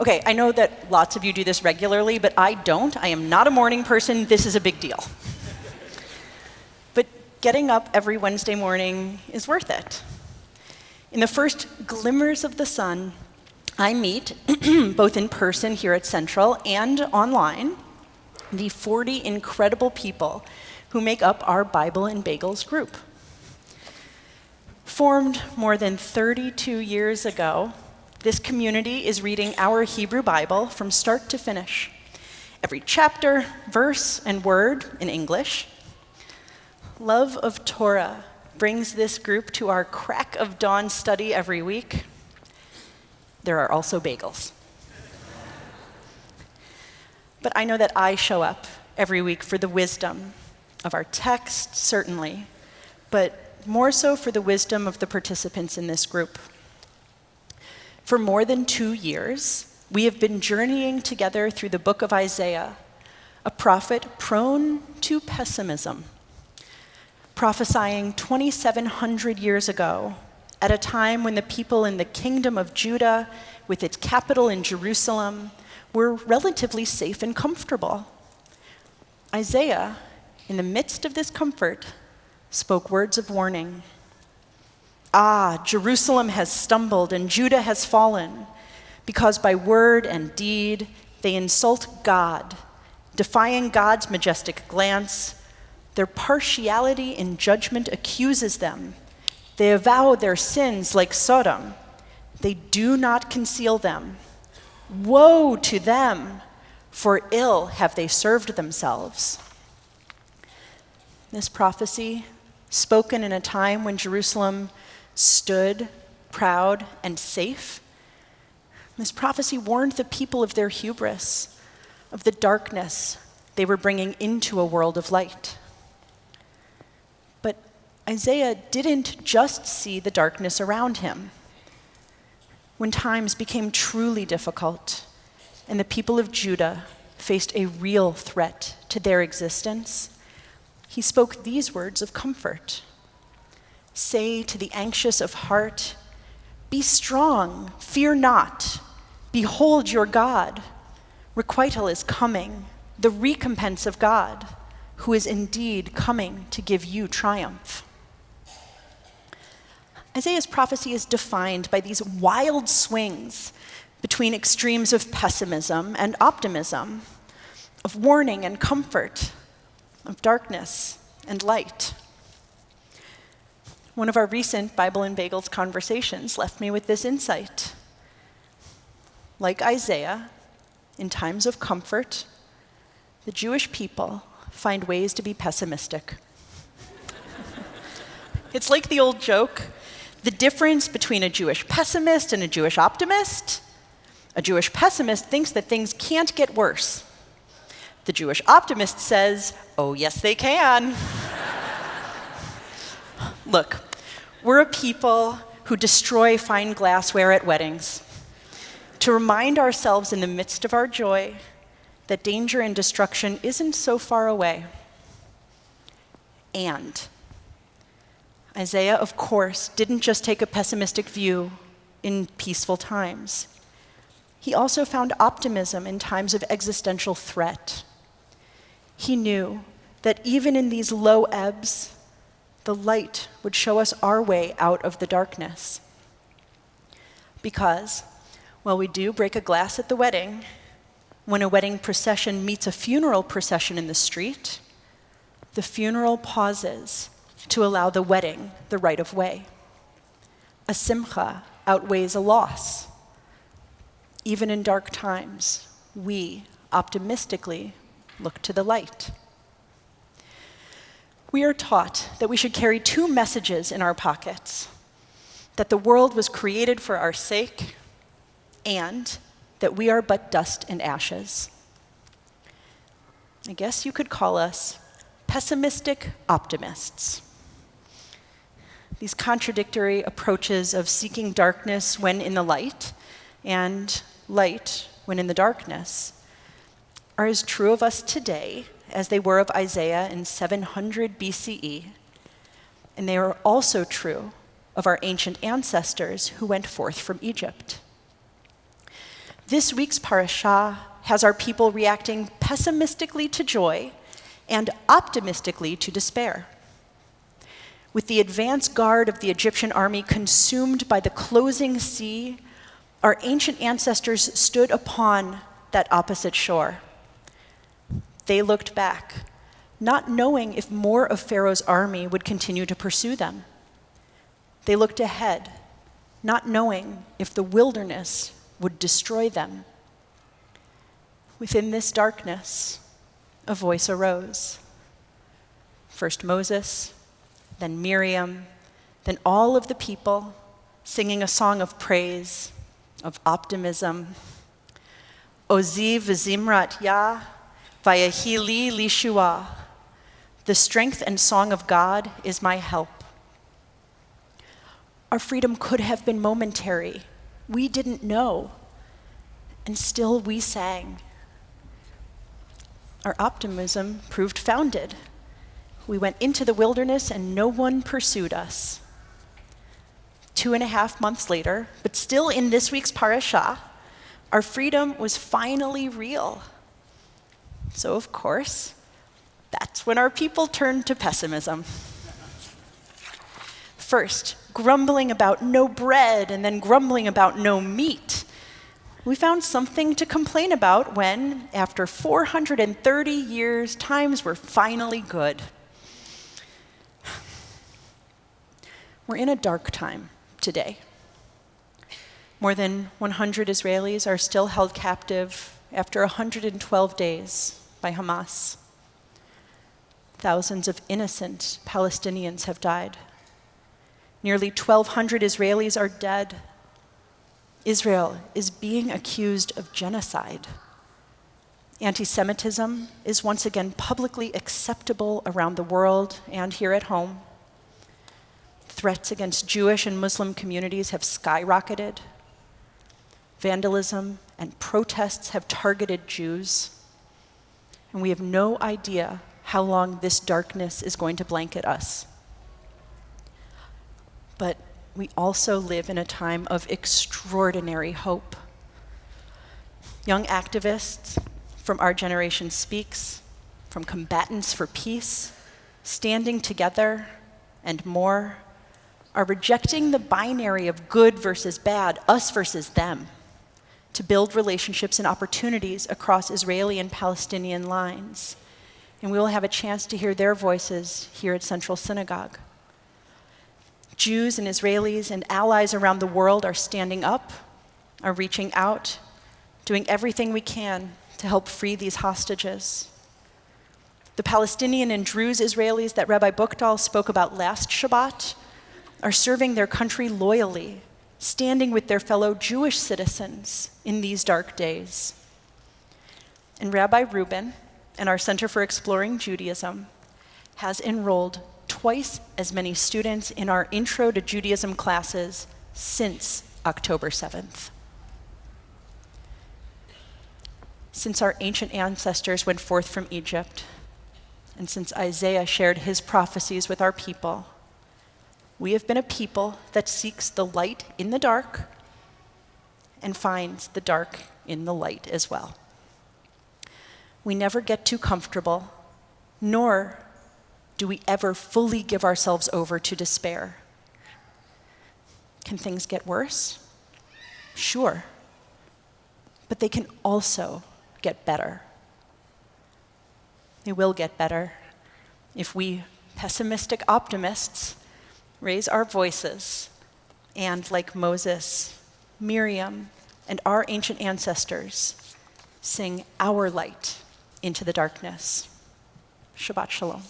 Okay, I know that lots of you do this regularly, but I don't. I am not a morning person. This is a big deal. But getting up every Wednesday morning is worth it. In the first glimmers of the sun, I meet, both in person here at Central and online, the 40 incredible people who make up our Bible and Bagels group. Formed more than 32 years ago, this community is reading our Hebrew Bible from start to finish. Every chapter, verse, and word in English. Love of Torah brings this group to our crack of dawn study every week. There are also bagels. But I know that I show up every week for the wisdom of our text, certainly, but more so for the wisdom of the participants in this group. For more than 2 years, we have been journeying together through the book of Isaiah, a prophet prone to pessimism, prophesying 2,700 years ago, at a time when the people in the kingdom of Judah, with its capital in Jerusalem, were relatively safe and comfortable. Isaiah, in the midst of this comfort, spoke words of warning. Ah, Jerusalem has stumbled and Judah has fallen, because by word and deed they insult God, defying God's majestic glance. Their partiality in judgment accuses them. They avow their sins like Sodom. They do not conceal them. Woe to them, for ill have they served themselves. This prophecy, spoken in a time when Jerusalem stood proud and safe, this prophecy warned the people of their hubris, of the darkness they were bringing into a world of light. But Isaiah didn't just see the darkness around him. When times became truly difficult and the people of Judah faced a real threat to their existence, he spoke these words of comfort. Say to the anxious of heart, be strong, fear not. Behold your God. Requital is coming, the recompense of God, who is indeed coming to give you triumph. Isaiah's prophecy is defined by these wild swings between extremes of pessimism and optimism, of warning and comfort, of darkness and light. One of our recent Bible and Bagels conversations left me with this insight. Like Isaiah, in times of comfort, the Jewish people find ways to be pessimistic. It's like the old joke, the difference between a Jewish pessimist and a Jewish optimist. A Jewish pessimist thinks that things can't get worse. The Jewish optimist says, oh, yes, they can. Look, we're a people who destroy fine glassware at weddings to remind ourselves in the midst of our joy that danger and destruction isn't so far away. And Isaiah, of course, didn't just take a pessimistic view in peaceful times. He also found optimism in times of existential threat. He knew that even in these low ebbs, the light would show us our way out of the darkness. Because, while we do break a glass at the wedding, when a wedding procession meets a funeral procession in the street, the funeral pauses to allow the wedding the right of way. A simcha outweighs a loss. Even in dark times, we optimistically look to the light. We are taught that we should carry two messages in our pockets: that the world was created for our sake, and that we are but dust and ashes. I guess you could call us pessimistic optimists. These contradictory approaches of seeking darkness when in the light and light when in the darkness are as true of us today as they were of Isaiah in 700 BCE, and they are also true of our ancient ancestors who went forth from Egypt. This week's parashah has our people reacting pessimistically to joy and optimistically to despair. With the advance guard of the Egyptian army consumed by the closing sea, our ancient ancestors stood upon that opposite shore. They looked back, not knowing if more of Pharaoh's army would continue to pursue them. They looked ahead, not knowing if the wilderness would destroy them. Within this darkness, a voice arose. First Moses, then Miriam, then all of the people singing a song of praise, of optimism. Ozi v'zimrat Yah, vayehi li lishua. The strength and song of God is my help. Our freedom could have been momentary. We didn't know, and still we sang. Our optimism proved founded. We went into the wilderness and no one pursued us. 2.5 months later, but still in this week's parashah, our freedom was finally real. So of course, that's when our people turned to pessimism. First, grumbling about no bread, and then grumbling about no meat. We found something to complain about when, after 430 years, times were finally good. We're in a dark time today. More than 100 Israelis are still held captive after 112 days by Hamas. Thousands of innocent Palestinians have died. Nearly 1,200 Israelis are dead. Israel is being accused of genocide. Anti-Semitism is once again publicly acceptable around the world and here at home. Threats against Jewish and Muslim communities have skyrocketed. Vandalism and protests have targeted Jews. And we have no idea how long this darkness is going to blanket us. But we also live in a time of extraordinary hope. Young activists from our generation speaks, from combatants for peace, standing together, and more, are rejecting the binary of good versus bad, us versus them, to build relationships and opportunities across Israeli and Palestinian lines. And we will have a chance to hear their voices here at Central Synagogue. Jews and Israelis and allies around the world are standing up, are reaching out, doing everything we can to help free these hostages. The Palestinian and Druze Israelis that Rabbi Buchdahl spoke about last Shabbat are serving their country loyally, standing with their fellow Jewish citizens in these dark days. And Rabbi Reuben and our Center for Exploring Judaism has enrolled twice as many students in our Intro to Judaism classes since October 7th. Since our ancient ancestors went forth from Egypt, and since Isaiah shared his prophecies with our people, we have been a people that seeks the light in the dark and finds the dark in the light as well. We never get too comfortable, nor do we ever fully give ourselves over to despair. Can things get worse? Sure. But they can also get better. They will get better if we pessimistic optimists raise our voices and, like Moses, Miriam, and our ancient ancestors, sing our light into the darkness. Shabbat Shalom.